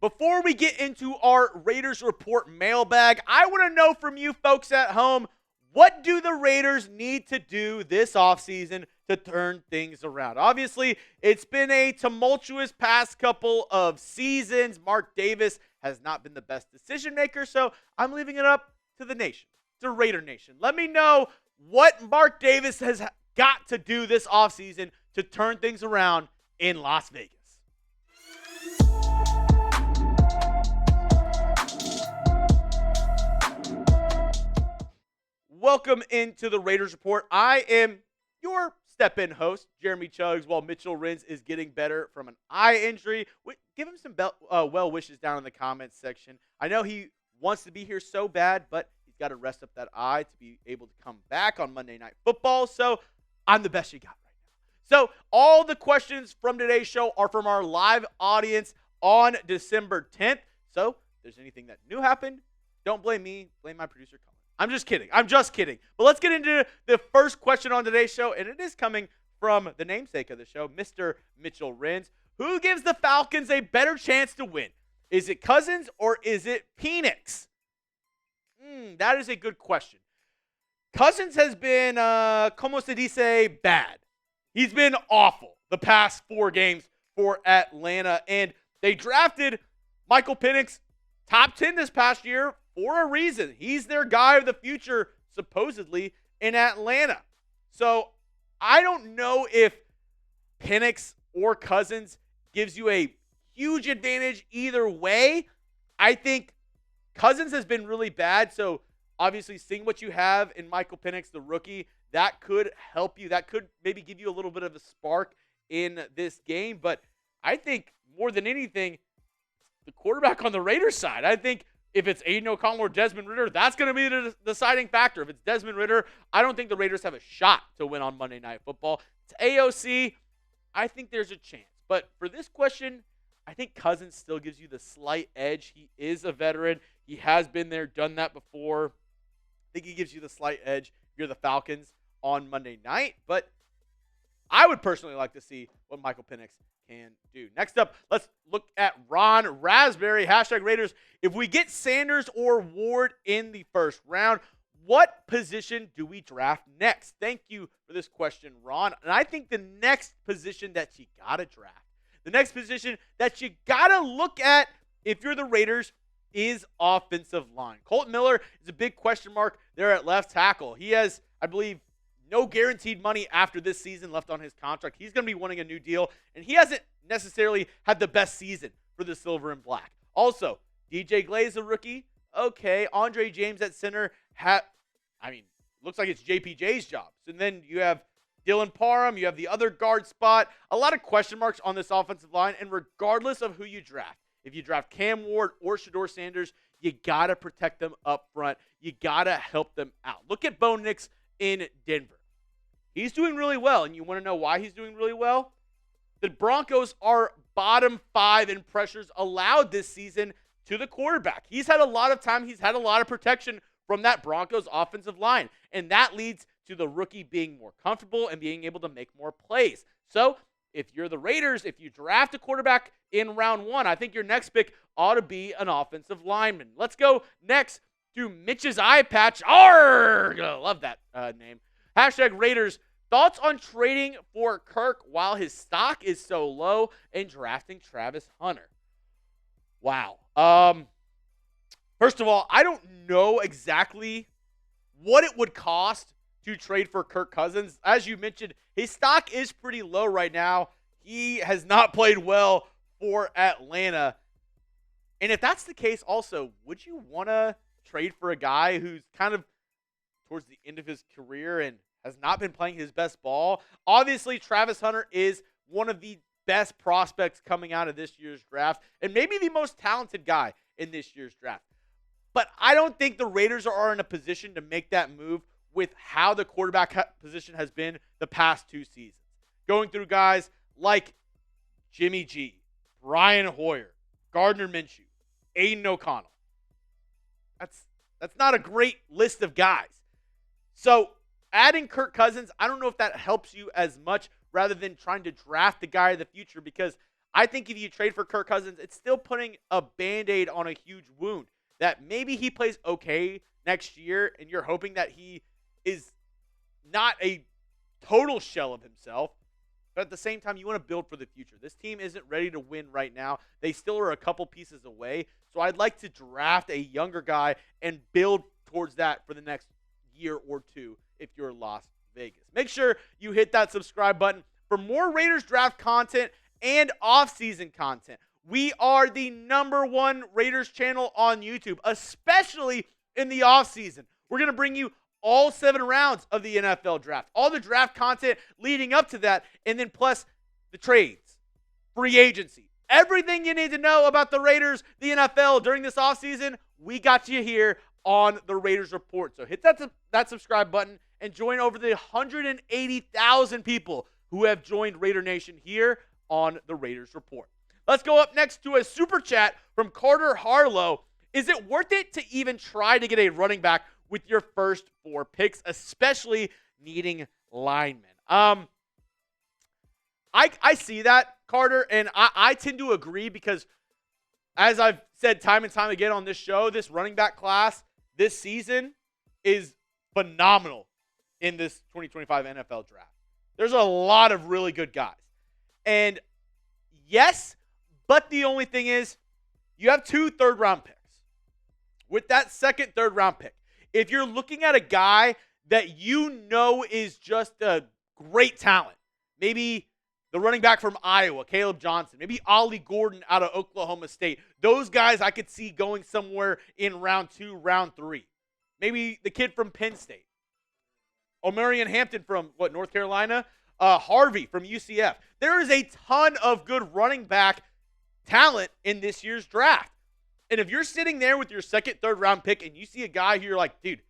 Before we get into our Raiders Report mailbag, I want to know from you folks at home, what do the Raiders need to do this offseason to turn things around? Obviously, it's been a tumultuous past couple of seasons. Mark Davis has not been the best decision maker, so I'm leaving it up to the nation, to Raider Nation. Let me know what Mark Davis has got to do this offseason to turn things around in Las Vegas. Welcome into the Raiders Report. I am your step-in host, Jeremy Chuggs, while Mitchell Renz is getting better from an eye injury. Give him some well wishes down in the comments section. I know he wants to be here so bad, but he's got to rest up that eye to be able to come back on Monday Night Football, so I'm the best you got right now. So all the questions from today's show are from our live audience on December 10th. So if there's anything that new happened, don't blame me, blame my producer, Colin. I'm just kidding. But let's get into the first question on today's show, and it is coming from the namesake of the show, Mr. Mitchell Renz. Who gives the Falcons a better chance to win? Is it Cousins or is it Penix? That is a good question. Cousins has been, como se dice, bad. He's been awful the past 4 games for Atlanta, and they drafted Michael Penix top 10 this past year for a reason. He's their guy of the future, supposedly, in Atlanta. So I don't know if Penix or Cousins gives you a huge advantage either way. I think Cousins has been really bad, so obviously seeing what you have in Michael Penix, the rookie, that could help you. That could maybe give you a little bit of a spark in this game. But I think more than anything, the quarterback on the Raiders side, I think if it's Aidan O'Connell or Desmond Ridder, that's going to be the deciding factor. If it's Desmond Ridder, I don't think the Raiders have a shot to win on Monday Night Football. It's AOC. I think there's a chance. But for this question, I think Cousins still gives you the slight edge. He is a veteran. He has been there, done that before. I think he gives you the slight edge if you're the Falcons on Monday night. But I would personally like to see what Michael Penix can do. Next up, let's look at Ron Raspberry, #Raiders. If we get Sanders or Ward in the first round, what position do we draft next? Thank you for this question, Ron. And I think the next position that you got to draft, the next position that you got to look at if you're the Raiders, is offensive line. Colton Miller is a big question mark there at left tackle. He has, I believe, no guaranteed money after this season left on his contract. He's going to be wanting a new deal, and he hasn't necessarily had the best season for the Silver and Black. Also, DJ Glaze, a rookie. Okay, Andre James at center. Looks like it's JPJ's job. So then you have Dylan Parham. You have the other guard spot. A lot of question marks on this offensive line, and regardless of who you draft, if you draft Cam Ward or Shedeur Sanders, you got to protect them up front. You got to help them out. Look at Bo Nix in Denver. He's doing really well, and you want to know why he's doing really well? The Broncos are bottom 5 in pressures allowed this season to the quarterback. He's had a lot of time. He's had a lot of protection from that Broncos offensive line, and that leads to the rookie being more comfortable and being able to make more plays. So if you're the Raiders, if you draft a quarterback in round 1, I think your next pick ought to be an offensive lineman. Let's go next to Mitch's eye patch. Arrgh! Love that name. #Raiders. Thoughts on trading for Kirk while his stock is so low and drafting Travis Hunter? Wow. First of all, I don't know exactly what it would cost to trade for Kirk Cousins. As you mentioned, his stock is pretty low right now. He has not played well for Atlanta. And if that's the case also, would you want to trade for a guy who's kind of towards the end of his career and has not been playing his best ball? Obviously, Travis Hunter is one of the best prospects coming out of this year's draft and maybe the most talented guy in this year's draft. But I don't think the Raiders are in a position to make that move with how the quarterback position has been the past 2 seasons. Going through guys like Jimmy G, Brian Hoyer, Gardner Minshew, Aidan O'Connell. That's not a great list of guys. So adding Kirk Cousins, I don't know if that helps you as much rather than trying to draft the guy of the future, because I think if you trade for Kirk Cousins, it's still putting a Band-Aid on a huge wound that maybe he plays okay next year, and you're hoping that he is not a total shell of himself. But at the same time, you want to build for the future. This team isn't ready to win right now. They still are a couple pieces away. So I'd like to draft a younger guy and build towards that for the next year or two if you're Las Vegas. Make sure you hit that subscribe button for more Raiders draft content and off-season content. We are the #1 Raiders channel on YouTube, especially in the off-season. We're going to bring you all 7 rounds of the NFL draft, all the draft content leading up to that, and then plus the trades, free agency, everything you need to know about the Raiders, the NFL during this offseason, we got you here on the Raiders Report. So hit that subscribe button and join over the 180,000 people who have joined Raider Nation here on the Raiders Report. Let's go up next to a super chat from Carter Harlow. Is it worth it to even try to get a running back with your first 4 picks, especially needing linemen? I see that, Carter, and I tend to agree because, as I've said time and time again on this show, this running back class this season is phenomenal in this 2025 NFL draft. There's a lot of really good guys. And yes, but the only thing is you have 2 third-round picks. With that second third-round pick, if you're looking at a guy that you know is just a great talent, maybe the running back from Iowa, Caleb Johnson, maybe Ollie Gordon out of Oklahoma State, those guys I could see going somewhere in round 2, round 3. Maybe the kid from Penn State, Omarion Hampton from, North Carolina? Harvey from UCF. There is a ton of good running back talent in this year's draft. And if you're sitting there with your second, third round pick and you see a guy who you're like, dude,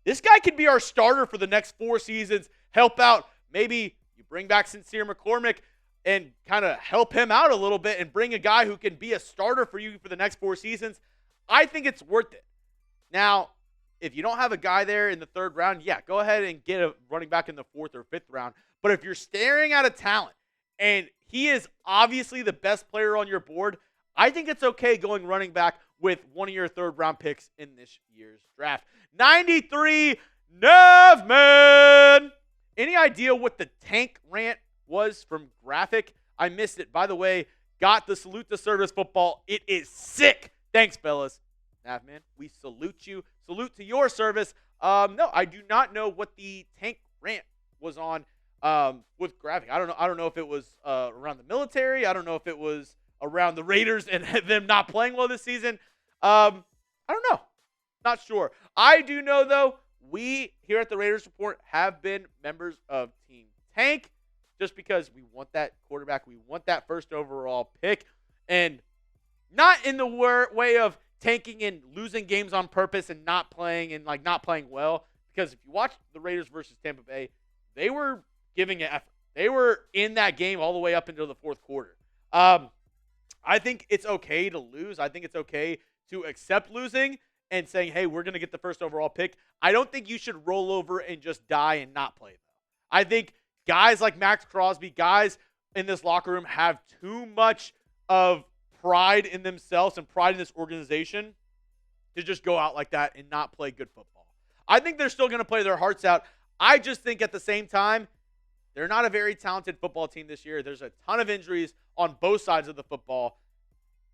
this guy could be our starter for the next 4 seasons, help out. Maybe you bring back Sincere McCormick and kind of help him out a little bit and bring a guy who can be a starter for you for the next 4 seasons. I think it's worth it. Now, if you don't have a guy there in the 3rd round, yeah, go ahead and get a running back in the 4th or 5th round. But if you're staring at a talent and he is obviously the best player on your board, I think it's okay going running back with one of your 3rd round picks in this year's draft. 93 Navman. Any idea what the tank rant was from Graphic? I missed it. By the way, got the salute to service football. It is sick. Thanks, fellas. Navman, we salute you. Salute to your service. No, I do not know what the tank rant was on with Graphic. I don't know if it was around the military. I don't know if it was around the Raiders and them not playing well this season. I don't know. Not sure. I do know, though, we here at the Raiders Report have been members of Team Tank just because we want that quarterback. We want that first overall pick. And not in the way of tanking and losing games on purpose and not playing well. Because if you watch the Raiders versus Tampa Bay, they were giving it effort. They were in that game all the way up until the 4th quarter. I think it's okay to lose. I think it's okay to accept losing and saying, hey, we're going to get the first overall pick. I don't think you should roll over and just die and not play, though. I think guys like Max Crosby, guys in this locker room have too much of pride in themselves and pride in this organization to just go out like that and not play good football. I think they're still going to play their hearts out. I just think at the same time, they're not a very talented football team this year. There's a ton of injuries on both sides of the football,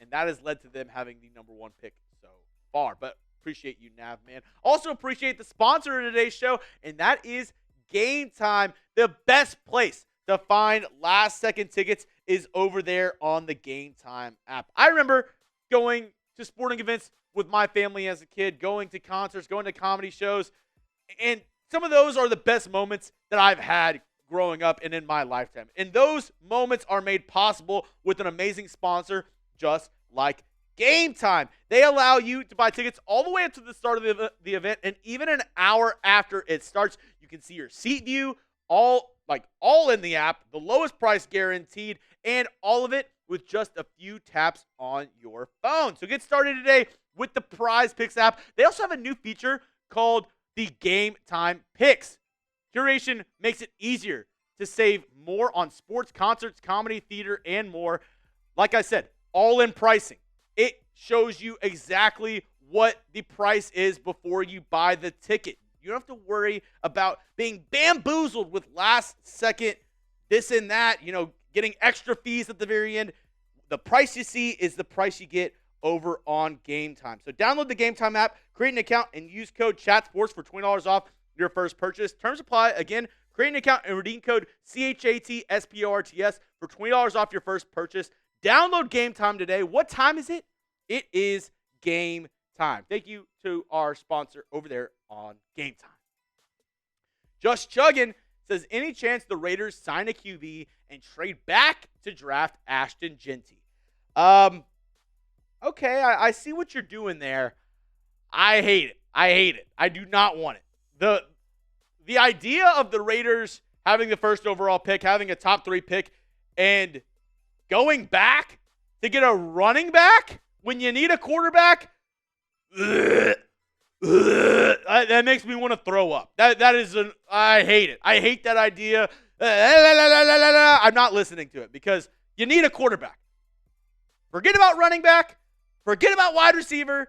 and that has led to them having the #1 pick so far. But appreciate you, Nav, man. Also appreciate the sponsor of today's show, and that is Game Time. The best place to find last-second tickets is over there on the Game Time app. I remember going to sporting events with my family as a kid, going to concerts, going to comedy shows, and some of those are the best moments that I've had growing up and in my lifetime. And those moments are made possible with an amazing sponsor just like Game Time. They allow you to buy tickets all the way up to the start of the event, and even an hour after it starts, you can see your seat view, all in the app, the lowest price guaranteed, and all of it with just a few taps on your phone. So get started today with the Prize Picks app. They also have a new feature called the Game Time Picks. Curation makes it easier to save more on sports, concerts, comedy, theater, and more. like I said, all-in pricing. It shows you exactly what the price is before you buy the ticket. You don't have to worry about being bamboozled with last-second this and that, getting extra fees at the very end. The price you see is the price you get over on Game Time. So download the Game Time app, create an account, and use code CHATSPORTS for $20 off your first purchase. Terms apply. Again, create an account and redeem code CHATSPORTS for $20 off your first purchase. Download Game Time today. What time is it? It is game time. Thank you to our sponsor over there on Game Time. Just Chuggin says, any chance the Raiders sign a QB and trade back to draft Ashton Jeanty? Okay, I see what you're doing there. I hate it. I do not want it. The idea of the Raiders having the first overall pick, having a top 3 pick, and going back to get a running back when you need a quarterback, that makes me want to throw up. I hate it. I hate that idea. I'm not listening to it because you need a quarterback. Forget about running back. Forget about wide receiver.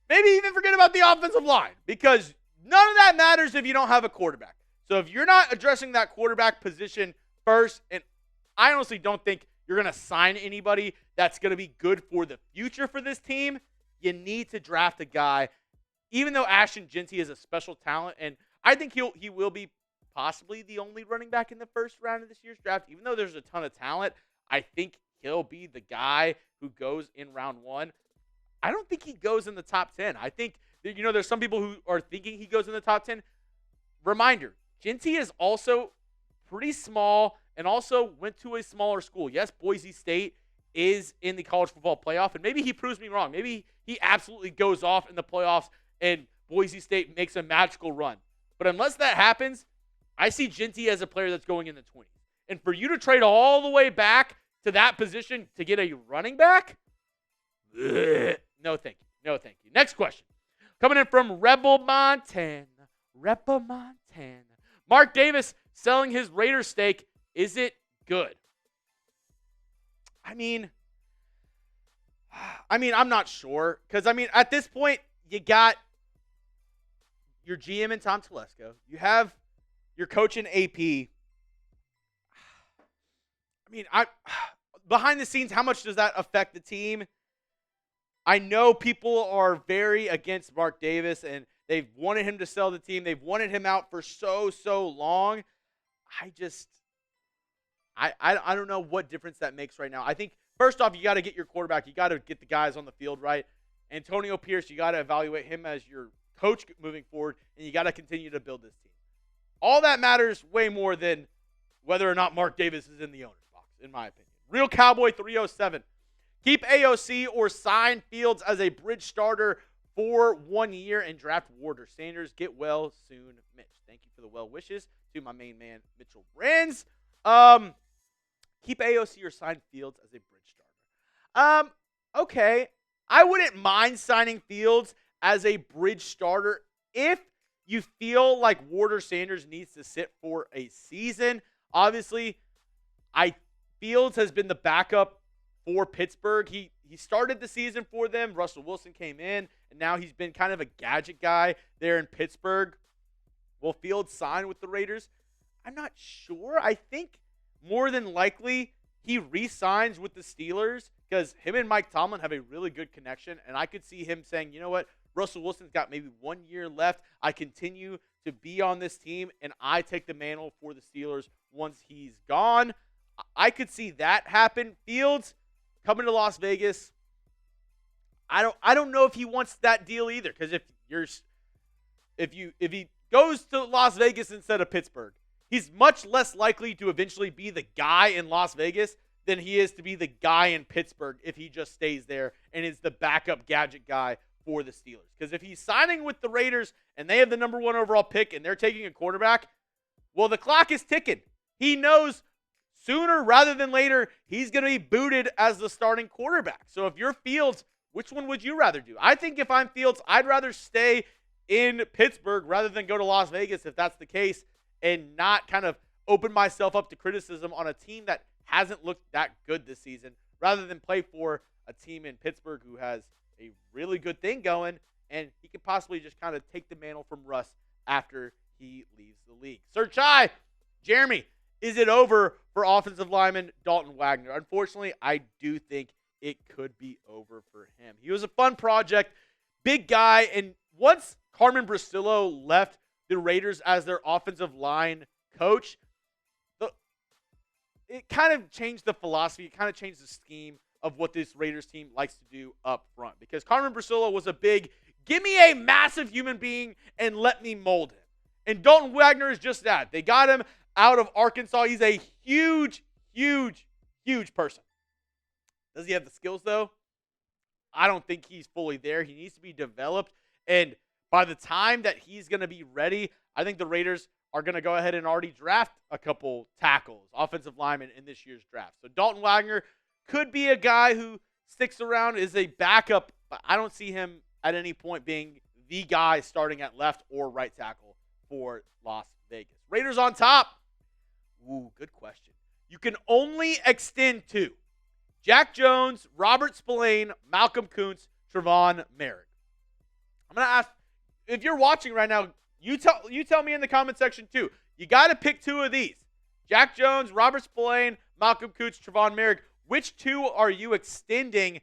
Maybe even forget about the offensive line because none of that matters if you don't have a quarterback. So if you're not addressing that quarterback position first, and I honestly don't think you're going to sign anybody that's going to be good for the future for this team, you need to draft a guy. Even though Ashton Jeanty is a special talent, and I think he will be possibly the only running back in the first round of this year's draft, even though there's a ton of talent, I think he'll be the guy who goes in round 1. I don't think he goes in the top 10. I think, there's some people who are thinking he goes in the top 10. Reminder, Jeanty is also pretty small and also went to a smaller school. Yes, Boise State is in the college football playoff, and maybe he proves me wrong. Maybe he absolutely goes off in the playoffs and Boise State makes a magical run. But unless that happens, I see Jeanty as a player that's going in the 20s. And for you to trade all the way back to that position to get a running back, no thank you. No thank you. Next question. Coming in from Rebel Montana. Mark Davis selling his Raiders stake. Is it good? I mean, I'm not sure. Because, at this point, you got your GM in Tom Telesco. You have your coach in AP. Behind the scenes, how much does that affect the team? I know people are very against Mark Davis, and they've wanted him to sell the team. They've wanted him out for so long. I don't know what difference that makes right now. I think, first off, you got to get your quarterback. You got to get the guys on the field right. Antonio Pierce, you got to evaluate him as your coach moving forward, and you got to continue to build this team. All that matters way more than whether or not Mark Davis is in the owner's box, in my opinion. Real Cowboy 307. Keep AOC or sign Fields as a bridge starter for 1 year and draft Shedeur Sanders. Get well soon, Mitch. Thank you for the well wishes to my main man, Mitchell Renz. Keep AOC or sign Fields as a bridge starter. Okay. I wouldn't mind signing Fields as a bridge starter if you feel like Shedeur Sanders needs to sit for a season. Obviously, Fields has been the backup for Pittsburgh. He started the season for them. Russell Wilson came in, and now he's been kind of a gadget guy there in Pittsburgh. Will Fields sign with the Raiders? I'm not sure. I think more than likely he re-signs with the Steelers because him and Mike Tomlin have a really good connection, and I could see him saying, you know what, Russell Wilson's got maybe 1 year left. I continue to be on this team, and I take the mantle for the Steelers once he's gone. I could see that happen. Fields coming to Las Vegas, I don't know if he wants that deal either. Because if he goes to Las Vegas instead of Pittsburgh, he's much less likely to eventually be the guy in Las Vegas than he is to be the guy in Pittsburgh if he just stays there and is the backup gadget guy for the Steelers. Because if he's signing with the Raiders and they have the number 1 overall pick and they're taking a quarterback, well, the clock is ticking. He knows sooner rather than later, he's going to be booted as the starting quarterback. So if you're Fields, which one would you rather do? I think if I'm Fields, I'd rather stay in Pittsburgh rather than go to Las Vegas if that's the case and not kind of open myself up to criticism on a team that hasn't looked that good this season rather than play for a team in Pittsburgh who has a really good thing going, and he could possibly just kind of take the mantle from Russ after he leaves the league. Sir Chai, Jeremy, is it over for offensive lineman Dalton Wagner? Unfortunately, I do think it could be over for him. He was a fun project, big guy, and once Carmen Bracillo left the Raiders as their offensive line coach, it kind of changed the philosophy. It kind of changed the scheme of what this Raiders team likes to do up front. Because Carmen Bracillo was a big, give me a massive human being and let me mold him. And Dalton Wagner is just that. They got him out of Arkansas. He's a huge, huge, huge person. Does he have the skills, though? I don't think he's fully there. He needs to be developed. And by the time that he's going to be ready, I think the Raiders are going to go ahead and already draft a couple tackles, offensive linemen in this year's draft. So Dalton Wagner could be a guy who sticks around, is a backup, but I don't see him at any point being the guy starting at left or right tackle for Las Vegas. Raiders on top. Ooh, good question. You can only extend two. Jack Jones, Robert Spillane, Malcolm Koonce, Trevon Moehrig. I'm going to ask, if you're watching right now, you tell me in the comment section too. You got to pick two of these. Jack Jones, Robert Spillane, Malcolm Koonce, Trevon Moehrig. Which two are you extending?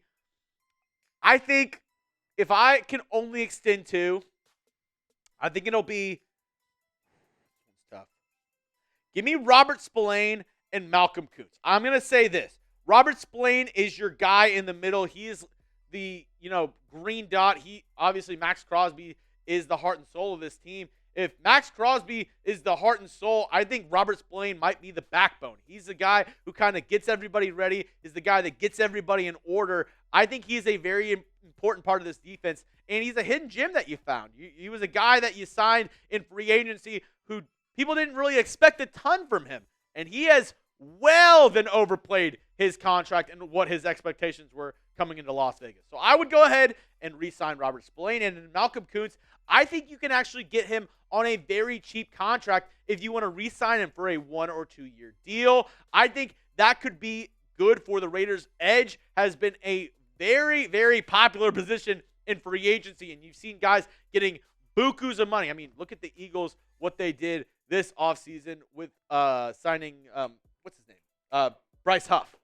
I think if I can only extend two, I think it'll be tough. Give me Robert Spillane and Malcolm Koonce. I'm going to say this. Robert Spillane is your guy in the middle. He is the, green dot. Obviously, Max Crosby is the heart and soul of this team. If Max Crosby is the heart and soul, I think Robert Spillane might be the backbone. He's the guy who kind of gets everybody ready, is the guy that gets everybody in order. I think he's a very important part of this defense, and he's a hidden gem that you found. He was a guy that you signed in free agency who people didn't really expect a ton from him, and he has well been overplayed his contract and what his expectations were coming into Las Vegas. So I would go ahead and re-sign Robert Spillane. And Malcolm Koonce, I think you can actually get him on a very cheap contract if you want to re-sign him for a 1 or 2 year deal. I think that could be good for the Raiders. Edge has been a very, very popular position in free agency, and you've seen guys getting bukus of money. I mean, look at the Eagles, what they did this offseason with signing, what's his name? Bryce Huff.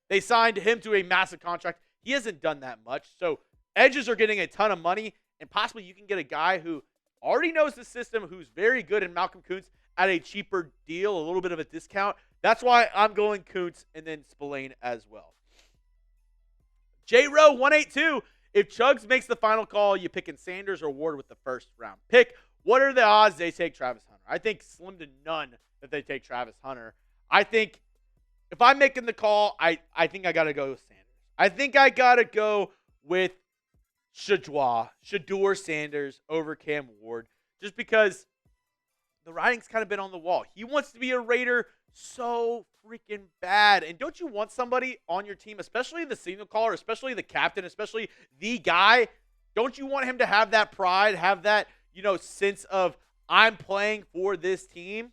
They signed him to a massive contract. He hasn't done that much. So edges are getting a ton of money, and possibly you can get a guy who already knows the system, who's very good in Malcolm Koonce at a cheaper deal, a little bit of a discount. That's why I'm going Koonce and then Spillane as well. J-Row 182. If Chugs makes the final call, you picking Sanders or Ward with the first round pick. What are the odds they take Travis Hunter? I think slim to none that they take Travis Hunter. I think if I'm making the call, I think I got to go with Sanders. I think I got to go with Shedeur Sanders over Cam Ward, just because the writing's kind of been on the wall. He wants to be a Raider so freaking bad. And don't you want somebody on your team, especially the signal caller, especially the captain, especially the guy, don't you want him to have that pride, have that, sense of I'm playing for this team?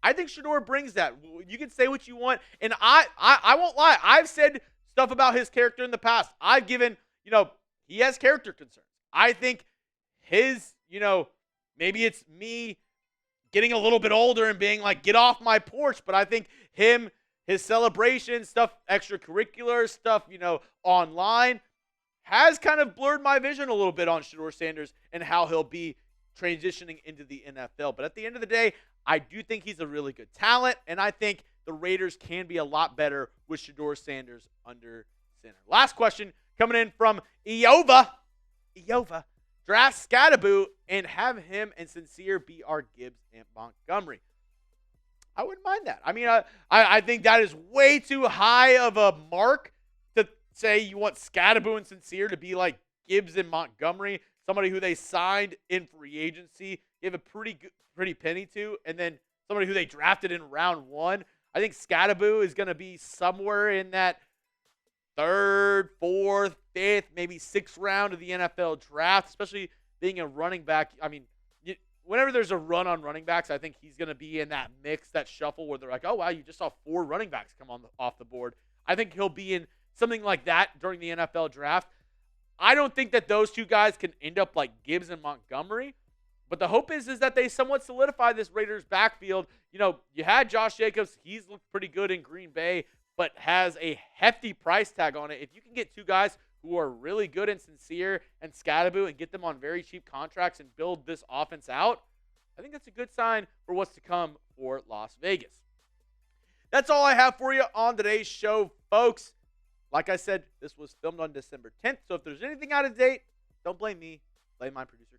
I think Shedeur brings that. You can say what you want, and I won't lie. I've said stuff about his character in the past. I've given, he has character concerns. I think his, maybe it's me getting a little bit older and being like, get off my porch, but I think his celebration stuff, extracurricular stuff, online, has kind of blurred my vision a little bit on Shedeur Sanders and how he'll be transitioning into the NFL. But at the end of the day, I do think he's a really good talent, and I think the Raiders can be a lot better with Shedeur Sanders under center. Last question coming in from Iova. Draft Scadaboo and have him and Sincere be our Gibbs and Montgomery. I wouldn't mind that. I mean, I think that is way too high of a mark to say you want Scadaboo and Sincere to be like Gibbs and Montgomery, somebody who they signed in free agency, gave a pretty penny to, and then somebody who they drafted in round 1. I think Scadaboo is going to be somewhere in that 3rd, 4th, 5th, maybe 6th round of the NFL draft, especially being a running back. I mean, whenever there's a run on running backs, I think he's going to be in that mix, that shuffle where they're like, oh, wow, you just saw 4 running backs come off the board. I think he'll be in something like that during the NFL draft. I don't think that those two guys can end up like Gibbs and Montgomery, but the hope is that they somewhat solidify this Raiders backfield. You know, you had Josh Jacobs. He's looked pretty good in Green Bay, but has a hefty price tag on it. If you can get two guys who are really good and sincere and Scadaboo and get them on very cheap contracts and build this offense out, I think that's a good sign for what's to come for Las Vegas. That's all I have for you on today's show, folks. Like I said, this was filmed on December 10th, so if there's anything out of date, don't blame me. Blame my producer,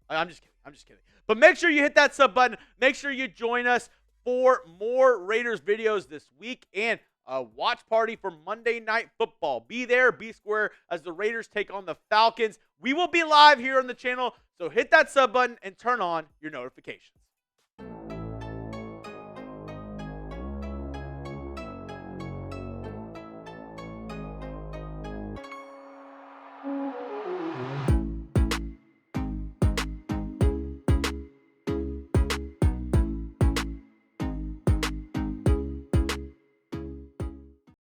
Colin. I'm just kidding. But make sure you hit that sub button. Make sure you join us for more Raiders videos this week and a watch party for Monday Night Football. Be there, be square as the Raiders take on the Falcons. We will be live here on the channel, so hit that sub button and turn on your notifications.